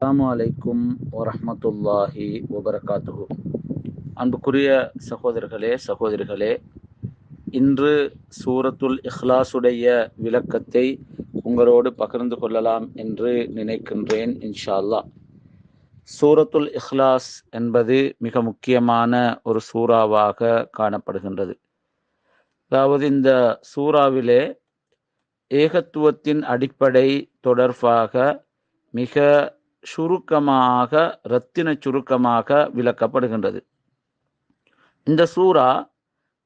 அஸ்ஸலாமு அலைக்கும் வரஹ்மத்துல்லாஹி வபரகாத்துஹு. அன்புக்குரிய சகோதரர்களே சகோதரிகளே, இன்று சூரத்துல் இஹ்லாஸுடைய விளக்கத்தை உங்களோடு பகிர்ந்து கொள்ளலாம் என்று நினைக்கின்றேன். இன்ஷா அல்லாஹ். சூரத்துல் இஹ்லாஸ் என்பது மிக முக்கியமான ஒரு சூறாவாக காணப்படுகின்றது. அதாவது இந்த சூறாவிலே ஏகத்துவத்தின் அடிப்படை தொடர்பாக மிக சுருக்கமாக, இரத்தின சுருக்கமாக விளக்கப்படுகின்றது. இந்த சூரா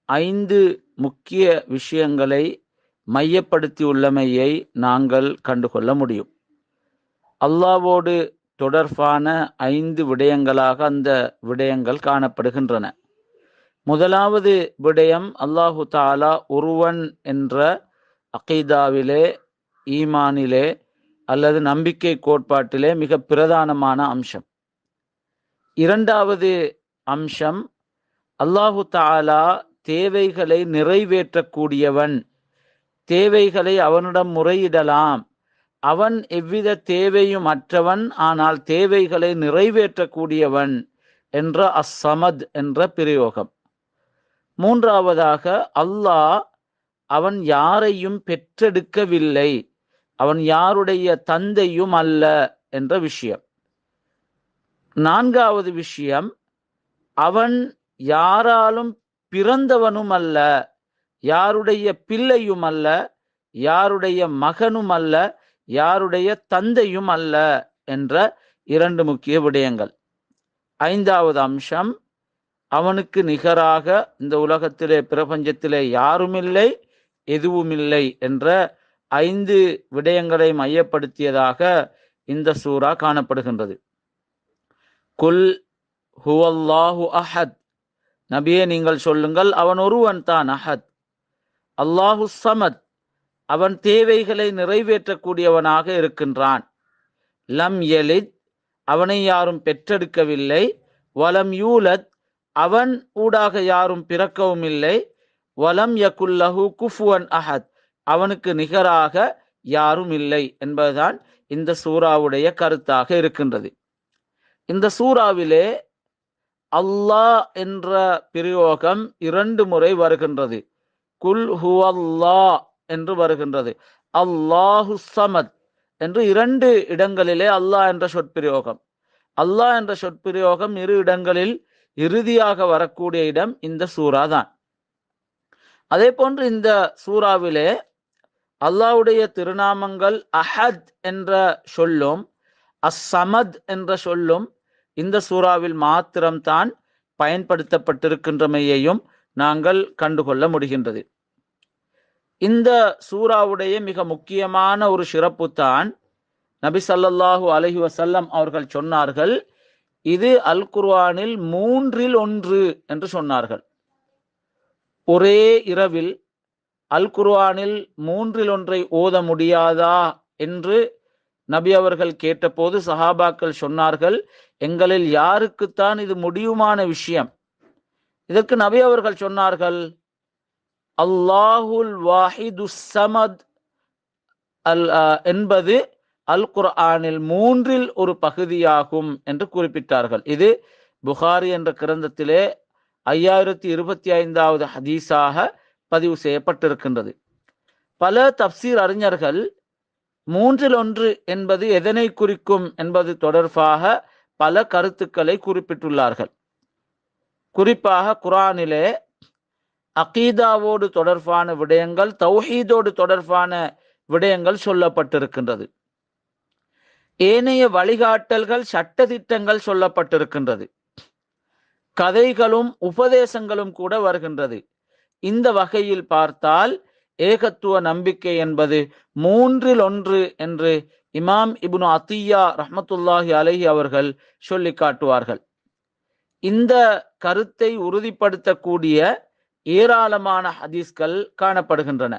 5 முக்கிய விஷயங்களை மையப்படுத்தியுள்ளமையை நாங்கள் கண்டுகொள்ள முடியும். அல்லாஹ்வோடு தொடர்பான 5 விடயங்களாக அந்த விடயங்கள் காணப்படுகின்றன. முதலாவது விடயம், அல்லாஹு தஆலா ஒருவன் என்ற அகீதாவிலே, ஈமானிலே அல்லது நம்பிக்கை கோட்பாட்டிலே மிக பிரதானமான அம்சம். இரண்டாவது அம்சம், அல்லாஹு தஆலா தேவைகளை நிறைவேற்றக்கூடியவன், தேவைகளை அவனிடம் முறையிடலாம், அவன் எவ்வித தேவையும் அற்றவன், ஆனால் தேவைகளை நிறைவேற்றக்கூடியவன் என்ற அஸ்ஸமத் என்ற பிரயோகம். மூன்றாவதாக, அல்லாஹ் அவன் யாரையும் பெற்றெடுக்கவில்லை, அவன் யாருடைய தந்தையும் அல்ல என்ற விஷயம். நான்காவது விஷயம், அவன் யாராலும் பிறந்தவனும் அல்ல, யாருடைய பிள்ளையும் அல்ல, யாருடைய மகனும் அல்ல, யாருடைய தந்தையும் அல்ல என்ற 2 முக்கிய விடயங்கள். ஐந்தாவது அம்சம், அவனுக்கு நிகராக இந்த உலகத்திலே பிரபஞ்சத்திலே யாருமில்லை, எதுவுமில்லை என்ற 5 விடயங்களை மையப்படுத்தியதாக இந்த சூரா காணப்படுகின்றது. குல் ஹுவல்லாஹு அஹத், நபியே நீங்கள் சொல்லுங்கள், அவன் ஒருவன் தான் அஹத். அல்லாஹு ஸமத், அவன் தேவைகளை நிறைவேற்றக்கூடியவனாக இருக்கின்றான். லம் யலித், அவனை யாரும் பெற்றெடுக்கவில்லை. வலம் யூலத், அவன் ஊடாக யாரும் பிறக்கவும் இல்லை. வலம் யகுல்லஹு குஃபுவன் அஹத், அவனுக்கு நிகராக யாரும் இல்லை என்பதுதான் இந்த சூறாவுடைய கருத்தாக இருக்கின்றது. இந்த சூறாவிலே அல்லாஹ் என்ற பிரயோகம் 2 முறை வருகின்றது. குல் ஹுவல்லாஹ் என்று வருகின்றது. அல்லாஹு ஸமத் என்று 2 இடங்களிலே அல்லாஹ் என்ற சொற்பிரயோகம். அல்லாஹ் என்ற சொற்பிரயோகம் 2 இடங்களில் இறுதியாக வரக்கூடிய இடம் இந்த சூரா தான். அதே போன்று இந்த சூறாவிலே அல்லாஹ்வுடைய திருநாமங்கள் அஹத் என்ற சொல்லும் அஸ்ஸமத் என்ற சொல்லும் இந்த சூறாவில் மாத்திரம்தான் பயன்படுத்தப்பட்டிருக்கின்றமையையும் நாங்கள் கண்டுகொள்ள முடிகின்றது. இந்த சூறாவுடைய மிக முக்கியமான ஒரு சிறப்பு தான், நபி ஸல்லல்லாஹு அலைஹி வஸல்லம் அவர்கள் சொன்னார்கள், இது அல் குர்ஆனில் 3ல் 1 என்று சொன்னார்கள். ஒரே இரவில் அல் குர்ஆனில் 3ல் 1 ஓத முடியாதா என்று நபி அவர்கள் கேட்டபோது சஹாபாக்கள் சொன்னார்கள், எங்களில் யாருக்குத்தான் இது முடியுமான விஷயம். இதற்கு நபி அவர்கள் சொன்னார்கள், அல்லாஹுல் வாஹிதுஸ் ஸமத் என்பது அல் குர்ஆனில் 3ல் ஒரு பகுதியாகும் என்று குறிப்பிட்டார்கள். இது புகாரி என்ற கிரந்தத்திலே 5025வது ஹதீஸாக பதிவு செய்யப்பட்டிருக்கின்றது. பல தப்சீர் அறிஞர்கள் 3ல் 1 என்பது எதனை குறிக்கும் என்பது தொடர்பாக பல கருத்துக்களை குறிப்பிட்டுள்ளார்கள். குறிப்பாக குர்ஆனிலே அகீதாவோடு தொடர்பான விடயங்கள், தௌஹீதோடு தொடர்பான விடயங்கள் சொல்லப்பட்டிருக்கின்றது. ஏனைய வழிகாட்டல்கள், சட்டதிட்டங்கள் சொல்லப்பட்டிருக்கின்றது. கதைகளும் உபதேசங்களும் கூட வருகின்றது. இந்த வகையில் பார்த்தால் ஏகத்துவ நம்பிக்கை என்பது 3ல் 1 என்று இமாம் இப்னு அத்தியா ரஹ்மத்துல்லாஹி அலைஹி அவர்கள் சொல்லி காட்டுவார்கள். இந்த கருத்தை உறுதிப்படுத்தக்கூடிய ஏராளமான ஹதீஸ்கள் காணப்படுகின்றன.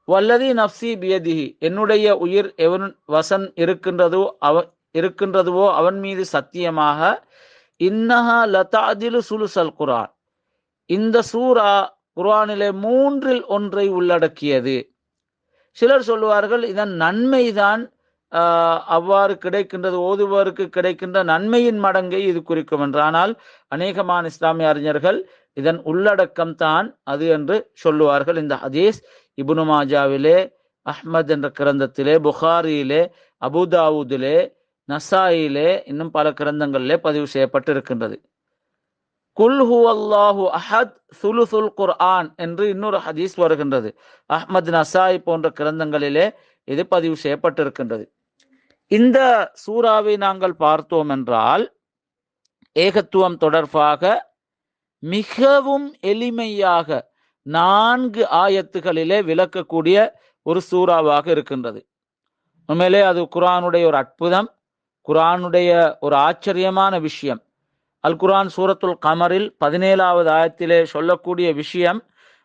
வல்லதி நஃப்சி பியதிஹி, என்னுடைய உயிர் எவன் வசன் இருக்கின்றதுவோ அவன் மீது சத்தியமாக, இன்னஹா லதஅதிலு சுலுசல் குர்ஆன், இந்த சூரா குர்ஆனிலே 3ல் 1 உள்ளடக்கியது. சிலர் சொல்லுவார்கள், இதன் நன்மைதான் அவ்வாறு கிடைக்கின்றது, ஓதுவருக்கு கிடைக்கின்ற நன்மையின் மடங்கை இது குறிக்கும் என்று. ஆனால் அநேகமான இஸ்லாமிய அறிஞர்கள் இதன் உள்ளடக்கம் தான் அது என்று சொல்லுவார்கள். இந்த ஹதீஸ் இப்னு மாஜாவிலே, அஹ்மத் என்ற கிரந்தத்திலே, புகாரியிலே, அபுதாவுதிலே, நசாயிலே, இன்னும் பல கிரந்தங்களிலே பதிவு செய்யப்பட்டிருக்கின்றது. குல் ஹுவல்லாஹு அஹத் சுலுசுல் குர்ஆன் என்று இன்னொரு ஹதீஸ் வருகின்றது. அஹ்மத், நசாய் போன்ற கிரந்தங்களிலே இது பதிவு செய்யப்பட்டிருக்கின்றது. இந்த சூறாவை நாங்கள் பார்த்தோம் என்றால் ஏகத்துவம் தொடர்பாக மிகவும் எளிமையாக 4 ஆயத்துகளிலே விளக்கக்கூடிய ஒரு சூறாவாக இருக்கின்றது. உண்மையிலே அது குர்ஆனுடைய ஒரு அற்புதம், குர்ஆனுடைய ஒரு ஆச்சரியமான விஷயம். அல் குர்ஆன் சூரத்துல் கமரில் 17வது ஆயத்திலே சொல்லக்கூடிய விஷயம்,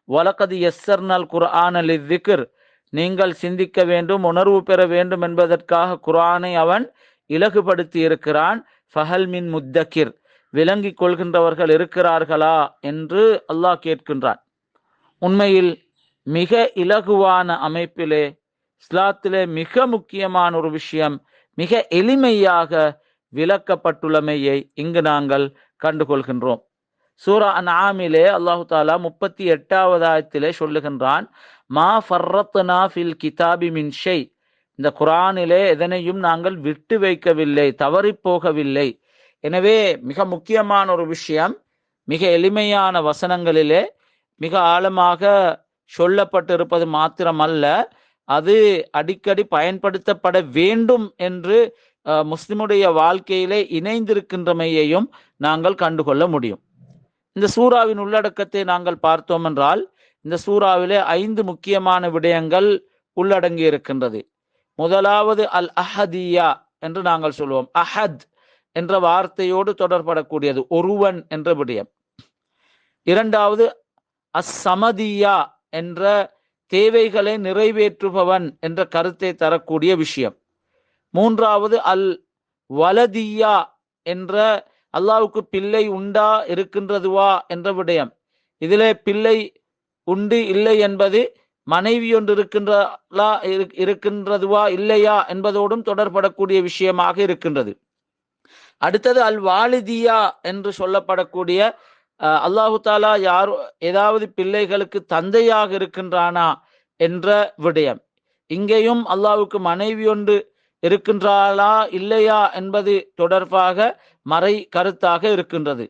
வலகத் யஸ்ஸர்னல் குர்ஆன லிஸ்ஸிக்ர், நீங்கள் சிந்திக்க வேண்டும், உணர்வு பெற வேண்டும் என்பதற்காக குர்ஆனை அவன் இலகுபடுத்தி இருக்கிறான். ஃபஹல் மின் முத்தக்கிர், விளங்கிக் கொள்கின்றவர்கள் இருக்கிறார்களா என்று அல்லாஹ் கேட்கின்றான். உண்மையில் மிக இலகுவான அமைப்பிலே இஸ்லாத்திலே மிக முக்கியமான ஒரு விஷயம் மிக எளிமையாக விளக்கப்பட்டுள்ளமையை இங்கு நாங்கள் கண்டுகொள்கின்றோம். சூரா அன்ஆமிலே அல்லாஹு தாலா 38வது ஆயத்திலே சொல்லுகின்றான், மா ஃபர்ரத்னா ஃபில் கிதாபி மின் ஷை, இந்த குர்ஆனிலே எதனையும் நாங்கள் விட்டு வைக்கவில்லை, தவறி போகவில்லை. எனவே மிக முக்கியமான ஒரு விஷயம் மிக எளிமையான வசனங்களிலே மிக ஆழமாக சொல்லப்பட்டிருப்பது மாத்திரமல்ல, அது அடிக்கடி பயன்படுத்தப்பட வேண்டும் என்று முஸ்லிமுடைய வாழ்க்கையிலே இணைந்திருக்கின்றமையையும் நாங்கள் கண்டுகொள்ள முடியும். இந்த சூறாவின் உள்ளடக்கத்தை நாங்கள் பார்த்தோம் என்றால் இந்த சூறாவிலே 5 முக்கியமான விடயங்கள் உள்ளடங்கி இருக்கின்றது. முதலாவது அல் அஹதியா என்று நாங்கள் சொல்வோம். அஹத் என்ற வார்த்தையோடு தொடர்படக்கூடியது ஒருவன் என்ற விடயம். இரண்டாவது அஸ்ஸமதியா என்ற தேவைகளை நிறைவேற்றுபவன் என்ற கருத்தை தரக்கூடிய விஷயம். மூன்றாவது அல் வலதியா என்ற அல்லாஹ்வுக்கு பிள்ளை உண்டா இருக்கின்றதுவா என்ற விடயம். இதிலே பிள்ளை உண்டு இல்லை என்பது மனைவி ஒன்று இருக்கின்றதுவா இல்லையா என்பதோடும் தொடர்படக்கூடிய விஷயமாக இருக்கின்றது. அடுத்தது அல் வாலிதியா என்று சொல்லப்படக்கூடிய அல்லாஹு தாலா யார் ஏதாவது பிள்ளைகளுக்கு தந்தையாக இருக்கின்றானா என்ற விடயம். இங்கேயும் அல்லாஹ்வுக்கு மனைவி ஒன்று இருக்கின்றாளா இல்லையா என்பது தொடர்பாக மறை கருத்தாக இருக்கின்றது.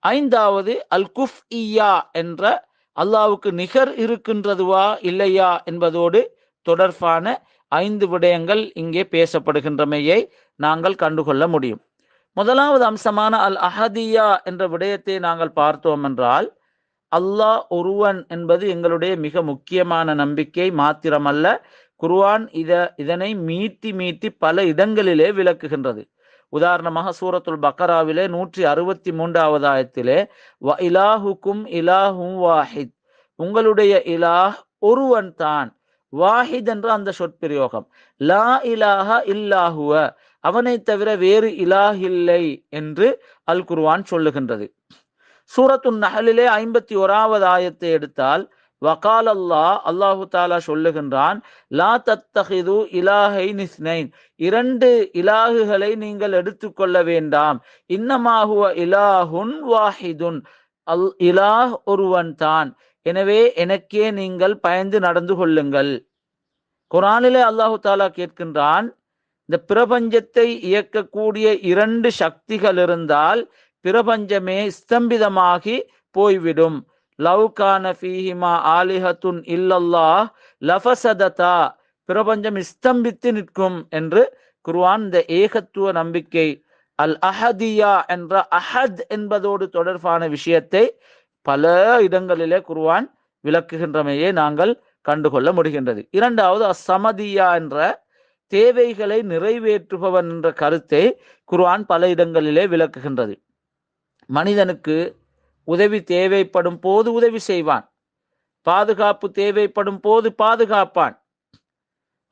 ஐந்தாவது அல் குஃப்இயா என்ற அல்லாஹ்வுக்கு நிகர் இருக்கின்றதுவா இல்லையா என்பதோடு தொடர்பான 5 விடயங்கள் இங்கே பேசப்படுகின்றமையை நாங்கள் கண்டுகொள்ள முடியும். முதலாவது அம்சமான அல் அஹதியா என்ற விடயத்தை நாங்கள் பார்த்தோம் என்றால், அல்லாஹ் ஒருவன் என்பது எங்களுடைய மிக முக்கியமான நம்பிக்கை மாத்திரமல்ல, குர்ஆன் இதனை மீட்டி பல இடங்களிலே விளக்குகின்றது. உதாரணமாக சூரத்துல் பக்கராவிலே 163வது ஆயத்திலே வ இலாஹுக்கும் இலாஹும் வாஹித், உங்களுடைய இலாஹ் ஒருவன் தான். வாஹித் என்ற அந்த சொற்பிரயோகம், லா இலாஹ இல்லாஹுவ, அவனை தவிர வேறு இலாஹ் இல்லை என்று அல் குர்ஆன் சொல்லுகின்றது. சூரத்துன் நஹலிலே 51வது ஆயத்தை எடுத்தால் வகால் அல்லாஹு தாலா சொல்லுகின்றான், லா தத்தஹிது இலாஹைன் இஸ்னைன், 2 இலாகுகளை நீங்கள் எடுத்துக்கொள்ள வேண்டாம். இன்னமாஹுவ இலாஹுன் வாஹிதுன், இலாஹ் ஒருவன் தான், எனவே எனக்கே நீங்கள் பயந்து நடந்து கொள்ளுங்கள். குர்ஆனிலே அல்லாஹு தாலா கேட்கின்றான், இந்த பிரபஞ்சத்தை இயக்கக்கூடிய 2 சக்திகள் இருந்தால் பிரபஞ்சமே ஸ்தம்பிதமாகி போய்விடும். லவ் கான ஃபீஹிமா ஆலிஹத்துன் இல்லல்லாஹ் லஃபஸததா, பிரபஞ்சம் ஸ்தம்பித்து நிற்கும் என்று குர்ஆன் இந்த ஏகத்துவ நம்பிக்கை அல் அஹதியா என்ற அஹத் என்பதோடு தொடர்பான விஷயத்தை பல இடங்களிலே குர்ஆன் விளக்குகின்றமையை நாங்கள் கண்டுகொள்ள முடிகின்றது. இரண்டாவது அஸ்ஸமதியா என்ற தேவைகளை நிறைவேற்றுபவன் என்ற கருத்தை குர்ஆன் பல இடங்களிலே விளக்குகின்றது. மனிதனுக்கு உதவி தேவைப்படும் போது உதவி செய்வான், பாதுகாப்பு தேவைப்படும் போது பாதுகாப்பான்.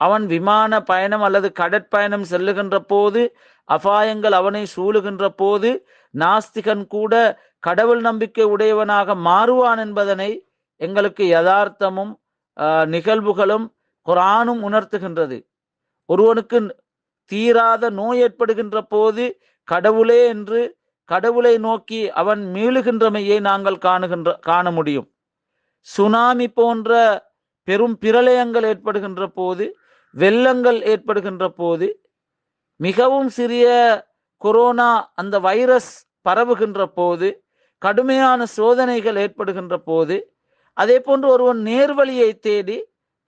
அவன் விமான பயணம் அல்லது கடற்பயணம் செல்லுகின்ற போது, அபாயங்கள் அவனை சூழுகின்ற போது நாஸ்திகன் கூட கடவுள் நம்பிக்கை உடையவனாக மாறுவான் என்பதனை எங்களுக்கு யதார்த்தமும் நிகழ்வுகளும் குர்ஆனும் உணர்த்துகின்றது. ஒருவனுக்கு தீராத நோய் ஏற்படுகின்ற போது கடவுளே என்று கடவுளை நோக்கி அவன் மீளுகின்றமையை நாங்கள் காண முடியும். சுனாமி போன்ற பெரும் பிரளயங்கள் ஏற்படுகின்ற போது, வெள்ளங்கள் ஏற்படுகின்ற போது, மிகவும் சிறிய கொரோனா அந்த வைரஸ் பரவுகின்ற போது, கடுமையான சோதனைகள் ஏற்படுகின்ற போது, அதே போன்று ஒருவன் நேர்வழியை தேடி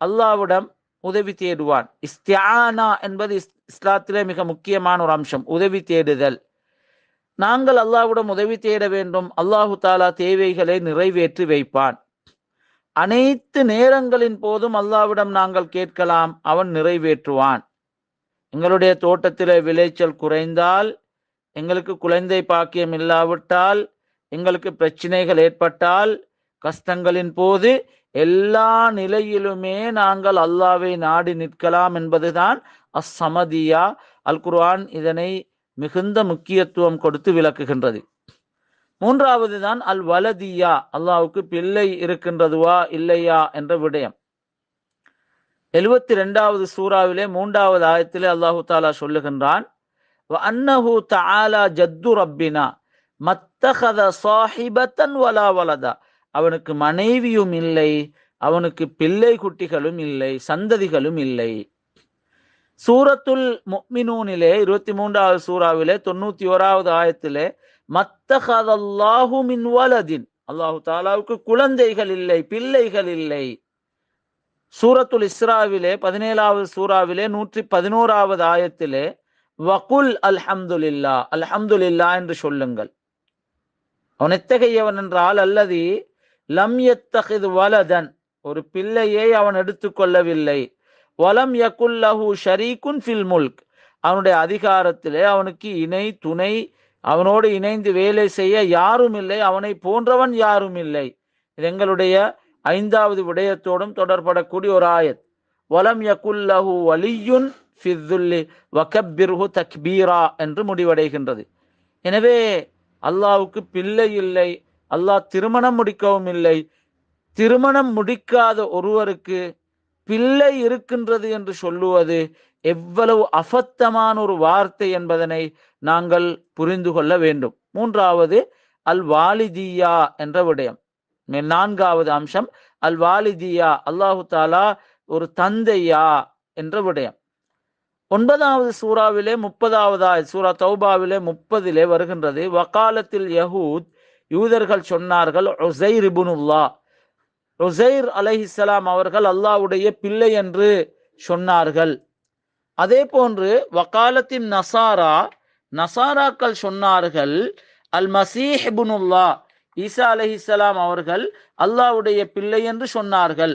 அல்லாஹ்விடம் உதவி தேடுவான். இஸ்திஆனா என்பது இஸ்லாத்திலே மிக முக்கியமான ஒரு அம்சம், உதவி தேடுதல். நாங்கள் அல்லாஹ்விடம் உதவி தேட வேண்டும். அல்லாஹு தாலா தேவைகளை நிறைவேற்றி வைப்பான். அனைத்து நேரங்களின் போதும் அல்லாஹ்விடம் நாங்கள் கேட்கலாம், அவன் நிறைவேற்றுவான். எங்களுடைய தோட்டத்திலே விளைச்சல் குறைந்தால், எங்களுக்கு குழந்தை பாக்கியம் இல்லாவிட்டால், எங்களுக்கு பிரச்சனைகள் ஏற்பட்டால், கஷ்டங்களின் போது எல்லா நிலையிலுமே நாங்கள் அல்லாஹ்வை நாடி நிற்கலாம் என்பதுதான் அஸ்ஸமதியா. அல் குர்ஆன் இதனை மிகுந்த முக்கியத்துவம் கொடுத்து விளக்குகின்றது. மூன்றாவது தான் அல் வலதியா, அல்லாஹ்வுக்கு பிள்ளை இருக்கின்றதுவா இல்லையா என்ற விடயம். 72வது சூறாவிலே 3வது ஆயத்திலே அல்லாஹு தாலா சொல்லுகின்றான், வஅன்னஹு தஆலா ஜத்து ரப்பினா மத்தகத சாஹிபத்தன் வலா வலதா, அவனுக்கு மனைவியும் இல்லை, அவனுக்கு பிள்ளை குட்டிகளும் இல்லை, சந்ததிகளும் இல்லை. சூரத்துல் முஃமினூனிலே 23வது சூறாவிலே 91வது ஆயத்திலே மத்தகதல்லாஹு மின் வலதின், அல்லாஹு தாலாவுக்கு குழந்தைகள் இல்லை, பிள்ளைகள் இல்லை. சூரத்துல் இஸ்ராவிலே 17வது சூறாவிலே 111வது ஆயத்திலே வகுல் அல்ஹம்துலில்லா, அல்ஹம்துலில்லா என்று சொல்லுங்கள். அவன் எத்தகையவன் என்றால், அல்லதி லம் யத்தகிது வலதன், ஒரு பிள்ளையை அவன் எடுத்துக்கொள்ளவில்லை. வலம் யகுல்லஹு ஷரீகுன் ஃபில் முல்க், அவனுடைய அதிகாரத்திலே அவனுக்கு இணை துணை, அவனோடு இணைந்து வேலை செய்ய யாரும் இல்லை, அவனை போன்றவன் யாரும் இல்லை. இது எங்களுடைய 5வது விடயத்தோடும் தொடர்படக்கூடிய ஒரு ஆயத். வலம் யகுல்லஹு வலியுன் ஃபிஸ்ஸுல்லி வகப்பிர்ஹு தக்பீரா என்று முடிவடைகின்றது. எனவே அல்லாஹ்வுக்கு பிள்ளை இல்லை, அல்லாஹ் திருமணம் முடிக்கவும் இல்லை. திருமணம் முடிக்காத ஒருவருக்கு பிள்ளை இருக்கின்றது என்று சொல்லுவது எவ்வளவு அபத்தமான ஒரு வார்த்தை என்பதனை நாங்கள் புரிந்து கொள்ள வேண்டும். மூன்றாவது அல் வாலிதியா என்ற விடயம். 4வது அம்சம் அல் வாலிதியா, அல்லாஹு தாலா ஒரு தந்தையா என்ற விடயம். 9வது சூறாவிலே 30வது ஆயத், சூரா தௌபாவிலே 30லே வருகின்றது, வகாலத்தில் யஹூத், யூதர்கள் சொன்னார்கள், உஸைர் இப்னுல்லாஹ், உஸைர் அலைஹிஸ்ஸலாம் அவர்கள் அல்லாஹ்வுடைய பிள்ளை என்று சொன்னார்கள். அதே போன்று வகாலத்தின் நசாரா, நசாராக்கள் சொன்னார்கள், அல் மசீஹ் இப்னுல்லாஹ், ஈசா அலைஹிஸ்ஸலாம் அவர்கள் அல்லாஹ்வுடைய பிள்ளை என்று சொன்னார்கள்.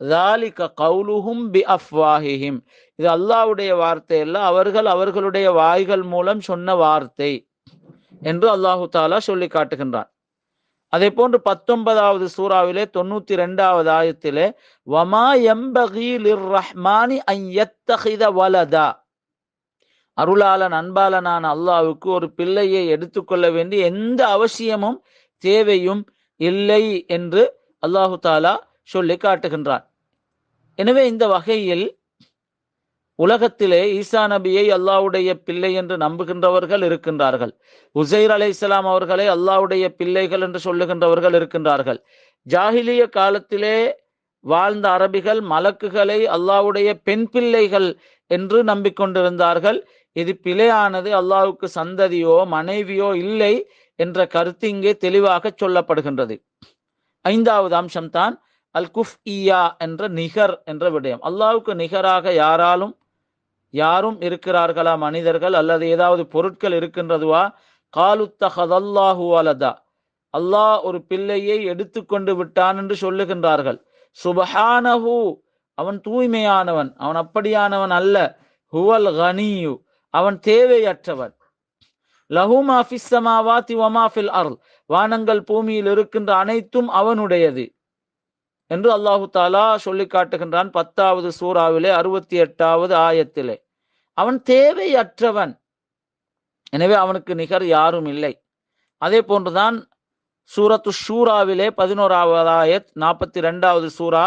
ذَلِكَ قَوْلُهُمْ بِأَفْوَاهِهِمْ, இது அல்லாஹ்வுடைய வார்த்தை அல்ல, அவர்கள் அவர்களுடைய வாய்கள் மூலம் சொன்ன வார்த்தை என்று அல்லாஹு தாலா சொல்லி காட்டுகின்றான். அதே போன்று 19வது சூறாவிலே 92வது ஆயத்திலே வமா யம்பகி லிர்ரஹ்மானி அன் யத்தகித வலதா, அருளாளன் அன்பாளனான அல்லாஹ்வுக்கு ஒரு பிள்ளையை எடுத்துக்கொள்ள வேண்டிய எந்த அவசியமும் தேவையும் இல்லை என்று அல்லாஹு தாலா சொல்லி காட்டுகின்றான். எனவே இந்த வகையில் உலகத்திலே ஈசா நபியை அல்லாஹ்வுடைய பிள்ளை என்று நம்புகின்றவர்கள் இருக்கின்றார்கள். உஸைர் அலைஹிஸ்ஸலாம் அவர்களை அல்லாஹ்வுடைய பிள்ளைகள் என்று சொல்லுகின்றவர்கள் இருக்கின்றார்கள். ஜாஹிலிய காலத்திலே வாழ்ந்த அரபிகள் மலக்குகளை அல்லாஹ்வுடைய பெண் பிள்ளைகள் என்று நம்பிக்கொண்டிருந்தார்கள். இது பிழையானது. அல்லாஹ்வுக்கு சந்ததியோ மனைவியோ இல்லை என்ற கருத்து இங்கே தெளிவாக சொல்லப்படுகின்றது. 5வது அம்சம்தான் அல் குஃப்இயா என்ற நிகர் என்ற விடயம். அல்லாஹ்வுக்கு நிகராக யாரும் இருக்கிறார்களா மனிதர்கள், அல்லது ஏதாவது பொருட்கள் இருக்கின்றதுவா? காலுத்தஹதல்லாஹு வலதா, அல்லாஹ் ஒரு பிள்ளையை எடுத்துக்கொண்டு விட்டான் என்று சொல்லுகின்றார்கள். சுபஹானஹு, அவன் தூய்மையானவன், அவன் அப்படியானவன் அல்ல. ஹுவல் கனியு, அவன் தேவையற்றவன். லஹு மா ஃபிஸ் ஸமாவாதி வ மா ஃபில் அர்த், வானங்கள் பூமியில் இருக்கின்ற அனைத்தும் அவனுடையது என்று அல்லாஹு தாலா சொல்லி காட்டுகின்றான் 10வது சூறாவிலே 68வது ஆயத்திலே. அவன் தேவையற்றவன், எனவே அவனுக்கு நிகர் யாரும் இல்லை. அதே போன்றுதான் சூரத்து ஷூராவிலே 11வது ஆயத், 42வது சூரா,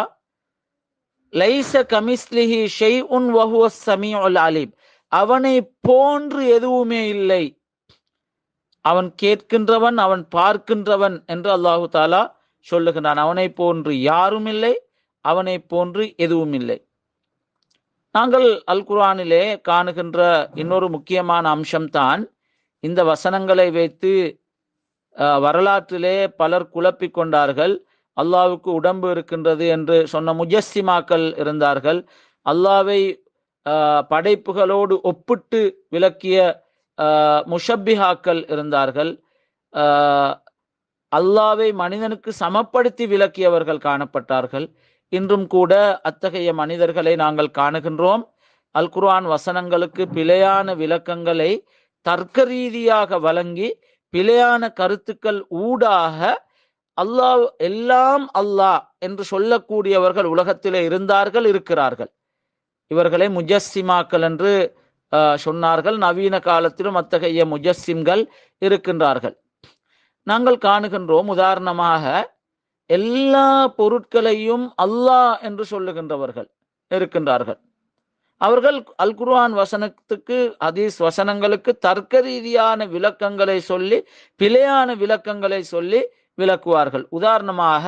லைஸ கமிஸ்லிஹி ஷைஉன் வஹுவஸ் ஸமீஉல் அலீம். அவனை போன்று எதுவுமே இல்லை. அவன் கேட்கின்றவன், அவன் பார்க்கின்றவன் என்று அல்லாஹு தாலா சொல்லுகின்றான். அவனை போன்று யாரும் இல்லை, அவனை போன்று எதுவும் இல்லை. நாங்கள் அல் குர்ஆனிலே காணுகின்ற இன்னொரு முக்கியமான அம்சம்தான், இந்த வசனங்களை வைத்து வரலாற்றிலே பலர் குழப்பிக் கொண்டார்கள். அல்லாஹ்வுக்கு உடம்பு இருக்கின்றது என்று சொன்ன முஜஸ்ஸிமாக்கள் இருந்தார்கள். அல்லாஹ்வை படைப்புகளோடு ஒப்பிட்டு விளக்கிய முஷப்பிஹாக்கள் இருந்தார்கள். அல்லாஹ்வை மனிதனுக்கு சமப்படுத்தி விளக்கியவர்கள் காணப்பட்டார்கள். இன்றும் கூட அத்தகைய மனிதர்களை நாங்கள் காணுகின்றோம். அல் குர்ஆன் வசனங்களுக்கு பிழையான விளக்கங்களை தர்க்க ரீதியாக வழங்கி பிழையான கருத்துக்கள் ஊடாக அல்லாஹ் எல்லாம் அல்லாஹ் என்று சொல்லக்கூடியவர்கள் உலகத்திலே இருந்தார்கள், இருக்கிறார்கள். இவர்களை முஜஸ்ஸிமாக்கள் என்று சொன்னார்கள். நவீன காலத்திலும் அத்தகைய முஜஸ்ஸிம்கள் இருக்கின்றார்கள். நாங்கள் காணுகின்றோம், உதாரணமாக எல்லா பொருட்களையும் அல்லாஹ் என்று சொல்லுகின்றவர்கள் இருக்கின்றார்கள். அவர்கள் அல் குர்ஆன் வசனத்துக்கு, ஹதீஸ் வசனங்களுக்கு தர்க்க ரீதியான விளக்கங்களை சொல்லி பிழையான விளக்கங்களை சொல்லி விளக்குவார்கள். உதாரணமாக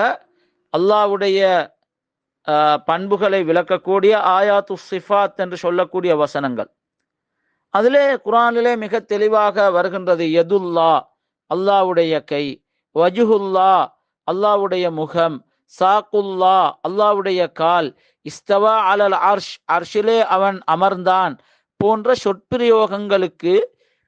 அல்லாஹ்வுடைய பண்புகளை விளக்கக்கூடிய ஆயாத்து சிஃபாத் என்று சொல்லக்கூடிய வசனங்கள், அதிலே குர்ஆனிலே மிக தெளிவாக வருகின்றது. யதுல்லா அல்லாஹ்வுடைய கை, வஜ்ஹுல்லா அல்லாஹ்வுடைய முகம், சாக்குல்லா அல்லாஹ்வுடைய கால், இஸ்தவா அலல் அர்ஷ் அர்ஷிலே அவன் அமர்ந்தான் போன்ற சொற்பிரயோகங்களுக்கு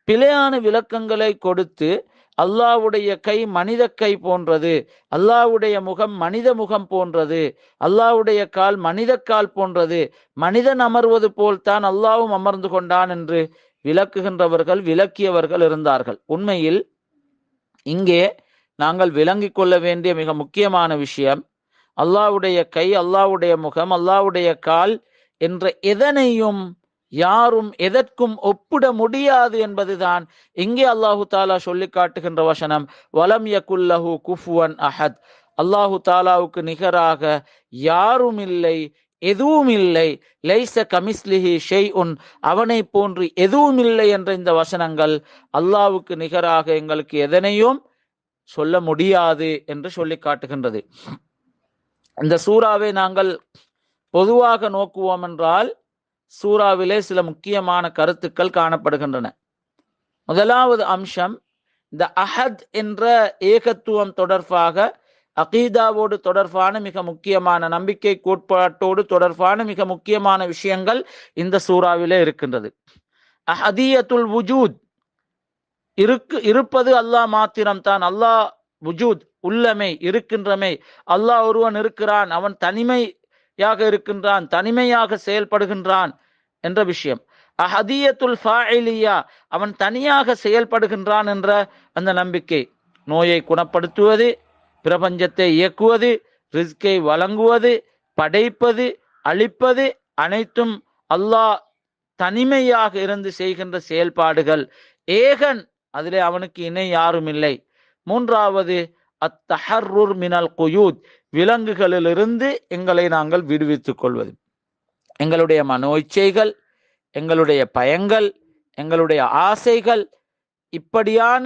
பிழையான விளக்கங்களை கொடுத்து அல்லாஹ்வுடைய கை மனித கை போன்றது, அல்லாஹ்வுடைய முகம் மனித முகம் போன்றது, அல்லாஹ்வுடைய கால் மனித கால் போன்றது, மனிதன் அமர்வது போல்தான் அல்லாஹ்வும் அமர்ந்து கொண்டான் என்று விளக்குகின்றவர்கள், விளக்கியவர்கள் இருந்தார்கள். உண்மையில் இங்கே நாங்கள் விளங்கிக் கொள்ள வேண்டிய மிக முக்கியமான விஷயம், அல்லாஹ்வுடைய கை, அல்லாஹ்வுடைய முகம், அல்லாஹ்வுடைய கால் என்ற எதனையும் யாரும் எதற்கும் ஒப்பிட முடியாது என்பதுதான் இங்கே அல்லாஹு தாலா சொல்லி காட்டுகின்ற வசனம். வலம் யகுல்லஹு குஃபுவன் அஹத். அல்லாஹு தாலாவுக்கு நிகராக யாரும் இல்லை, எதுவும் இல்லை. லைஸ கமிஸ்லிஹி ஷைஉன், அவனை போன்று எதுவும் இல்லை என்ற இந்த வசனங்கள் அல்லாஹ்வுக்கு நிகராக எங்களுக்கு எதனையும் சொல்ல முடியாது என்று சொல்லி காட்டுகின்றது. இந்த சூறாவை நாங்கள் பொதுவாக நோக்குவோம் என்றால் சூறாவிலே சில முக்கியமான கருத்துக்கள் காணப்படுகின்றன. முதலாவது அம்சம், இந்த அஹத் என்ற ஏகத்துவம் தொடர்பாக, அகீதாவோடு தொடர்பான மிக முக்கியமான, நம்பிக்கை கோட்பாட்டோடு தொடர்பான மிக முக்கியமான விஷயங்கள் இந்த சூறாவிலே இருக்கின்றது. அஹதியத்துல் வுஜூத், இருப்பது அல்லாஹ் மாத்திரம்தான். அல்லாஹ் வுஜூத், உள்ளமை, இருக்கின்றமை. அல்லாஹ் ஒருவன் இருக்கிறான், அவன் தனிமையாக இருக்கின்றான், தனிமையாக செயல்படுகின்றான் என்ற விஷயம். அஹதியத்துல் ஃபாயிலியா, அவன் தனியாக செயல்படுகின்றான் என்ற அந்த நம்பிக்கை. நோயை குணப்படுத்துவது, பிரபஞ்சத்தை இயக்குவது, ரிஸ்கை வழங்குவது, படைப்பது, அழிப்பது, அனைத்தும் அல்லாஹ் தனிமையாக இருந்து செய்கின்ற செயல்பாடுகள். ஏகன், அதிலே அவனுக்கு இணை யாரும் இல்லை. மூன்றாவது அத்தஹர்ருர் மினல் குயூத், விலங்குகளிலிருந்து எங்களை நாங்கள் விடுவித்துக் கொள்வது. எங்களுடைய மனோ இச்சைகள், எங்களுடைய பயங்கள், எங்களுடைய ஆசைகள், இப்படியான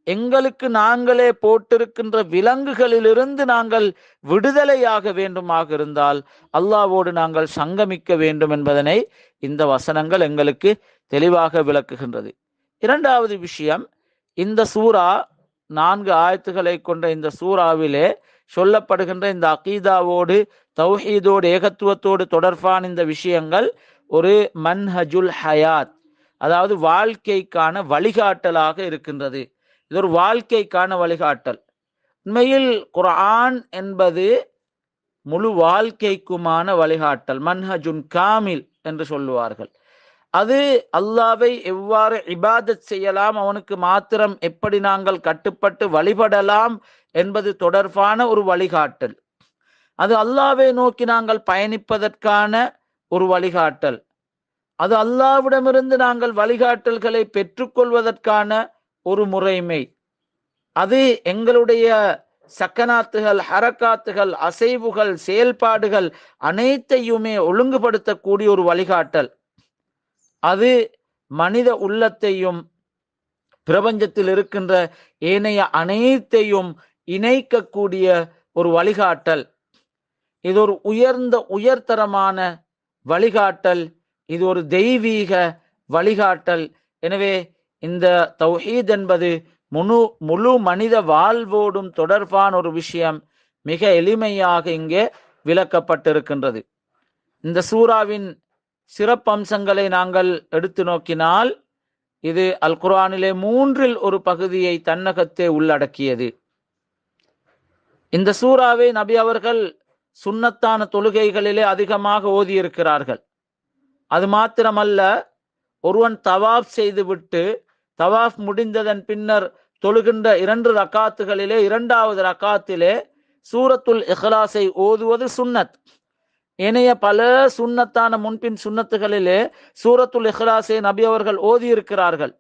எங்களுக்கு நாங்களே போட்டிருக்கின்ற விலங்குகளிலிருந்து நாங்கள் விடுதலையாக வேண்டுமாக இருந்தால் அல்லாஹ்வோடு நாங்கள் சங்கமிக்க வேண்டும் என்பதனை இந்த வசனங்கள் எங்களுக்கு தெளிவாக விளக்குகின்றது. இரண்டாவது விஷயம், இந்த சூரா 4 ஆயத்துக்களை கொண்ட இந்த சூறாவிலே சொல்லப்படுகின்ற இந்த அகீதாவோடு, தௌஹீதோடு, ஏகத்துவத்தோடு தொடர்பான இந்த விஷயங்கள் ஒரு மன்ஹஜுல் ஹயாத், அதாவது வாழ்க்கைக்கான வழிகாட்டலாக இருக்கின்றது. இது ஒரு வாழ்க்கைக்கான வழிகாட்டல். உண்மையில் குர்ஆன் என்பது முழு வாழ்க்கைக்குமான வழிகாட்டல், மன்ஹஜுன் காமில் என்று சொல்லுவார்கள். அது அல்லாஹ்வை எவ்வாறு இபாதத் செய்யலாம், அவனுக்கு மாத்திரம் எப்படி நாங்கள் கட்டுப்பட்டு வழிபடலாம் என்பது தொடர்பான ஒரு வழிகாட்டல். அது அல்லாஹ்வை நோக்கி நாங்கள் பயணிப்பதற்கான ஒரு வழிகாட்டல். அது அல்லாஹ்விடமிருந்து நாங்கள் வழிகாட்டல்களை பெற்றுக்கொள்வதற்கான ஒரு முறைமை. அது எங்களுடைய சக்கனாத்துகள், ஹரக்காத்துகள், அசைவுகள், செயல்பாடுகள் அனைத்தையுமே ஒழுங்குபடுத்தக்கூடிய ஒரு வழிகாட்டல். அது மனித உள்ளத்தையும் பிரபஞ்சத்தில் இருக்கின்ற ஏனைய அனைத்தையும் இணைக்கக்கூடிய ஒரு வழிகாட்டல். இது ஒரு உயர்தரமான வழிகாட்டல். இது ஒரு தெய்வீக வழிகாட்டல். எனவே இந்த தௌஹீத் என்பது முழு மனித வாழ்வோடும் தொடர்பான ஒரு விஷயம். மிக எளிமையாக இங்கே விளக்கப்பட்டிருக்கின்றது. இந்த சூராவின் சிறப்பம்சங்களை நாங்கள் எடுத்து நோக்கினால், இது அல் குர்ஆனிலே 3 ஒரு பகுதியை தன்னகத்தே உள்ளடக்கியது. இந்த சூராவை நபி அவர்கள் சுன்னத்தான தொழுகைகளிலே அதிகமாக ஓதியிருக்கிறார்கள். அது மாத்திரமல்ல, ஒருவன் தவாப் செய்துவிட்டு தவாப் முடிந்ததன் பின்னர் தொழுகின்ற 2 ரக்காத்துகளிலே 2வது ரக்காத்திலே சூரத்துல் இஹ்லாஸை ஓதுவது சுன்னத். ஏனைய பல சுன்னத்தான முன்பின் சுன்னத்துகளிலே சூரத்துல் இஹ்லாஸை நபி அவர்கள் ஓதியிருக்கிறார்கள்.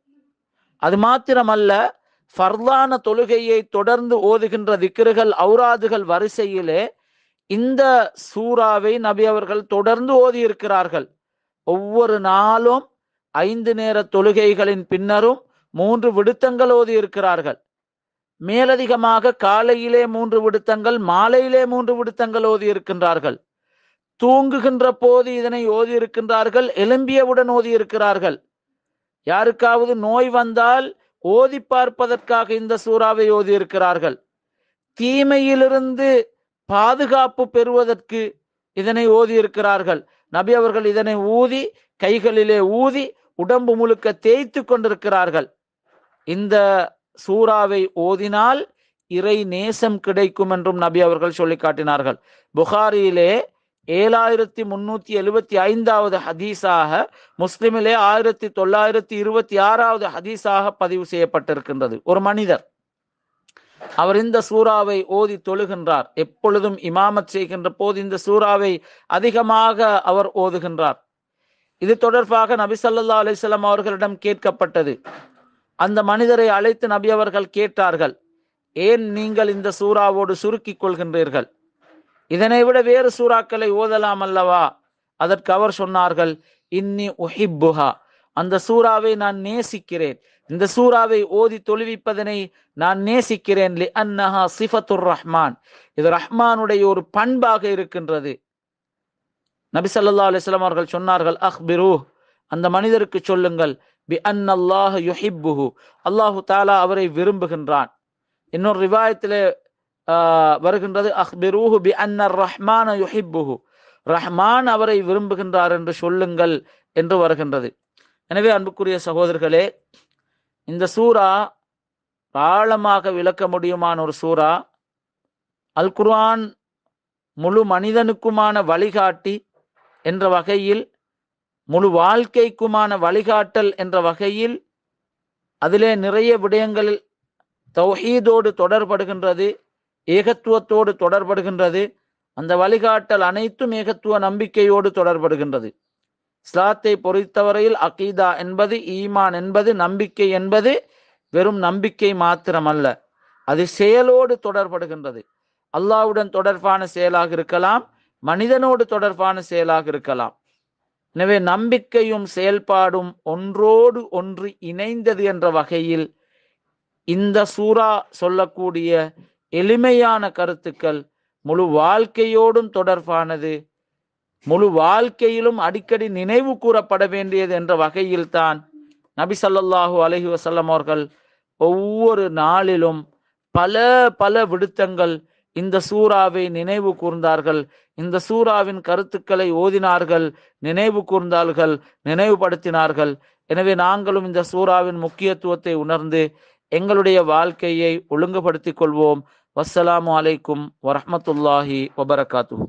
அது மாத்திரமல்ல, ஃபர்லான தொழுகையை தொடர்ந்து ஓதுகின்ற திக்ருகள், ஔராதுகள் வரிசையிலே இந்த சூராவை நபி அவர்கள் தொடர்ந்து ஓதியிருக்கிறார்கள். ஒவ்வொரு நாளும் 5 நேர தொழுகைகளின் பின்னரும் 3 விடுத்தங்கள் ஓதியிருக்கிறார்கள். மேலதிகமாக காலையிலே 3 விடுத்தங்கள், மாலையிலே 3 விடுத்தங்கள் ஓதியிருக்கின்றார்கள். தூங்குகின்ற போது இதனை ஓதியிருக்கின்றார்கள், எழும்பியவுடன் ஓதியிருக்கிறார்கள். யாருக்காவது நோய் வந்தால் ஓதி பார்ப்பதற்காக இந்த சூறாவை ஓதியிருக்கிறார்கள். தீமையிலிருந்து பாதுகாப்பு பெறுவதற்கு இதனை ஓதியிருக்கிறார்கள். நபி அவர்கள் இதனை ஊதி, கைகளிலே ஊதி, உடம்பு முழுக்க தேய்த்து கொண்டிருக்கிறார்கள். இந்த சூறாவை ஓதினால் இறை நேசம் கிடைக்கும் என்றும் நபி அவர்கள் சொல்லி காட்டினார்கள். புகாரியிலே 7375வது ஹதீஸாக, முஸ்லிமிலே 1926வது ஹதீஸாக பதிவு செய்யப்பட்டிருக்கின்றது. ஒரு மனிதர், அவர் இந்த சூறாவை ஓதி தொழுகின்றார். எப்பொழுதும் இமாமத் செய்கின்ற போது இந்த சூறாவை அதிகமாக அவர் ஓதுகின்றார். இது தொடர்பாக நபி ஸல்லல்லாஹு அலைஹி வஸல்லம் அவர்களிடம் கேட்கப்பட்டது. அந்த மனிதரை அழைத்து நபி அவர்கள் கேட்டார்கள், ஏன் நீங்கள் இந்த சூறாவோடு சுருக்கிக் கொள்கின்றீர்கள்? இதனை விட வேறு சூறாக்களை ஓதலாம் அல்லவா? அதற்கு அவர் சொன்னார்கள், இன்னி உஹிப்புஹா, அந்த சூறாவை நான் நேசிக்கிறேன், இந்த சூறாவை ஓதி தொழுவிப்பதனை நான் நேசிக்கிறேன். லி அன்னஹா சிஃபத்துர் ரஹ்மான், இது ரஹ்மானுடைய ஒரு பண்பாக இருக்கின்றது. நபி ஸல்லல்லாஹு அலைஹி வஸல்லம் அவர்கள் சொன்னார்கள், அக்பிரு, அந்த மனிதருக்கு சொல்லுங்கள், பி அன்னல்லாஹ யுஹிப்புஹு, அல்லாஹு தஆலா அவரை விரும்புகின்றான். இன்னொரு ரிவாயத்திலே வருகின்றது, அக்பிருஹு பி அன்னர் ரஹ்மான யுஹிப்புஹு, ரஹ்மான் அவரை விரும்புகின்றார் என்று சொல்லுங்கள் என்று வருகின்றது. எனவே அன்புக்குரிய சகோதரர்களே, இந்த சூரா ஆழமாக விளக்க முடியுமான ஒரு சூரா. அல் குர்ஆன் முழு மனிதனுக்குமான வழிகாட்டி என்ற வகையில், முழு வாழ்க்கைக்குமான வழிகாட்டல் என்ற வகையில், அதிலே நிறைய விடயங்கள் தௌஹீதோடு தொடர்படுகின்றது, ஏகத்துவத்தோடு தொடர்படுகின்றது. அந்த வழிகாட்டல் அனைத்தும் ஏகத்துவ நம்பிக்கையோடு தொடர்படுகின்றது. இஸ்லாத்தை பொறுத்தவரையில் அகீதா என்பது, ஈமான் என்பது, நம்பிக்கை என்பது வெறும் நம்பிக்கை மாத்திரமல்ல, அது செயலோடு தொடர்படுகின்றது. அல்லாஹ்வுடன் தொடர்பான செயலாக இருக்கலாம், மனிதனோடு தொடர்பான செயலாக இருக்கலாம். எனவே நம்பிக்கையும் செயல்பாடும் ஒன்றோடு ஒன்று இணைந்தது என்ற வகையில் இந்த சூரா சொல்லக்கூடிய எளிமையான கருத்துக்கள் முழு வாழ்க்கையோடும் தொடர்பானது, முழு வாழ்க்கையிலும் அடிக்கடி நினைவு கூறப்பட வேண்டியது என்ற வகையில் தான் நபி ஸல்லல்லாஹு அலைஹி வஸல்லம் அவர்கள் ஒவ்வொரு நாளிலும் பல பல விடுத்தங்கள் இந்த சூறாவை நினைவு கூர்ந்தார்கள். இந்த சூறாவின் கருத்துக்களை ஓதினார்கள், நினைவு கூர்ந்தார்கள், நினைவுபடுத்தினார்கள். எனவே நாங்களும் இந்த சூறாவின் முக்கியத்துவத்தை உணர்ந்து எங்களுடைய வாழ்க்கையை ஒழுங்குபடுத்திக் கொள்வோம். வஸ்ஸலாமு அலைக்கும் வரஹ்மத்துல்லாஹி வபரகாத்துஹு.